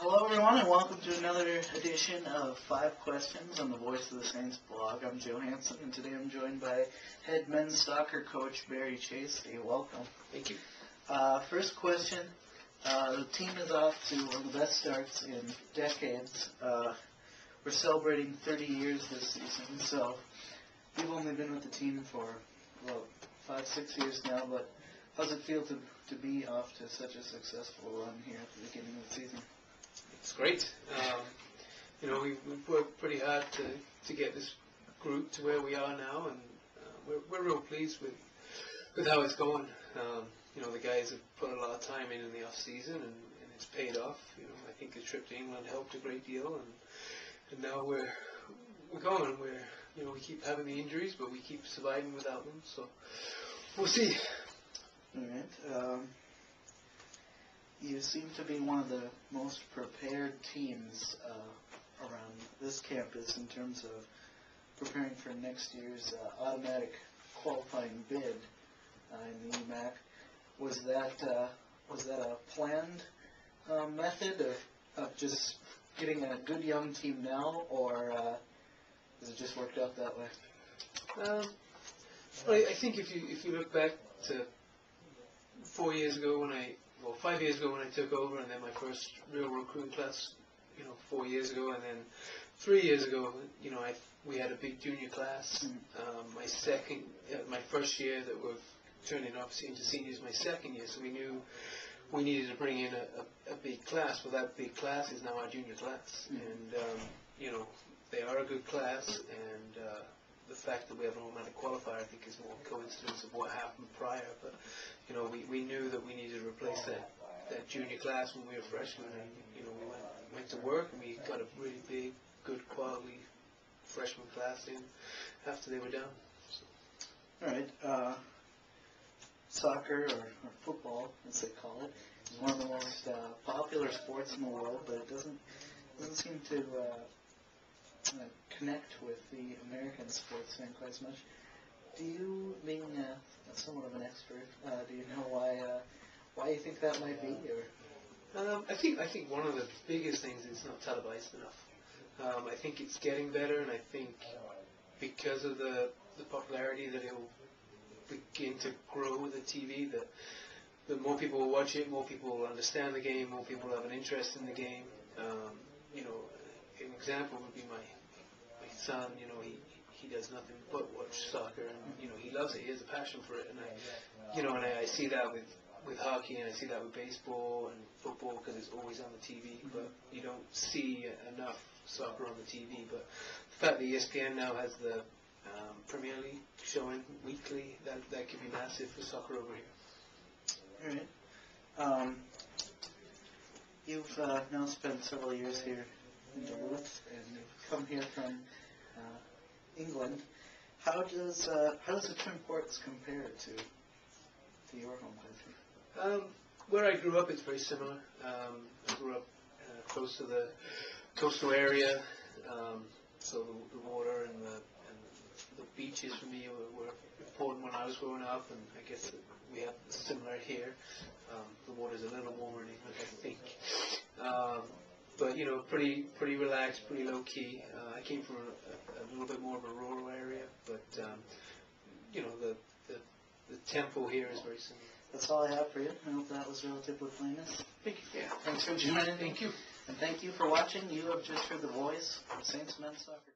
Hello everyone and welcome to another edition of 5 Questions on the Voice of the Saints blog. I'm Joe Hansen and today I'm joined by head men's soccer coach Barry Chastey. Welcome. Thank you. First question, the team is off to one of the best starts in decades. We're celebrating 30 years this season, so you've only been with the team for, 5-6 years now, but how does it feel to be off to such a successful run here at the beginning of the season? It's great. We've worked pretty hard to get this group to where we are now, and we're real pleased with how it's going. The guys have put a lot of time in the off season, and it's paid off. I think the trip to England helped a great deal, and now we're going. We keep having the injuries, but we keep surviving without them. So we'll see. All right. You seem to be one of the most prepared teams around this campus in terms of preparing for next year's automatic qualifying bid in the EMAC. Was that a planned method of just getting a good young team now, or has it just worked out that way? I think if you look back to 5 years ago when I took over, and then my first real recruiting class, 4 years ago, and then 3 years ago, we had a big junior class. My first year that we're turning obviously into seniors, my second year, so we knew we needed to bring in a big class. Well, that big class is now our junior class, and they are a good class, and the fact that we have an automatic qualifier, I think, is more coincidence of what happened prior. But we knew that we needed to replace that junior class when we were freshmen, and we went to work, and we got a really big, good quality freshman class in after they were done. So. All right. Soccer or football, as they call it, is one of the most popular sports in the world, but it doesn't seem to connect with the American sports fan quite as much. Do you, being somewhat of an expert, do you know why you think that might be? Or I think one of the biggest things is not televised enough. I think it's getting better, and I think because of the popularity that it will begin to grow with the TV, that the more people will watch it, more people will understand the game, more people will have an interest in the game. An example would be my son. He does nothing but watch soccer, and he loves it. He has a passion for it, and I see that with hockey, and I see that with baseball and football because it's always on the TV. But you don't see enough soccer on the TV. But the fact that ESPN now has the Premier League showing weekly, that could be massive for soccer over here. All right. You've now spent several years here in Duluth, and you've come here from England. How does the Twin Ports compare to your home country? Where I grew up, it's very similar. I grew up close to the coastal area, so the water and the beaches for me were important when I was growing up, and I guess we have similar here. The water's a little warmer in England, I think. But pretty relaxed, pretty low key. I came from a little bit more of a rural area, but the tempo here is very similar. That's all I have for you. I hope that was relatively painless. Thank you. Yeah. Thanks for joining. Thank you. And thank you for watching. You have just heard the voice of Saints men's soccer.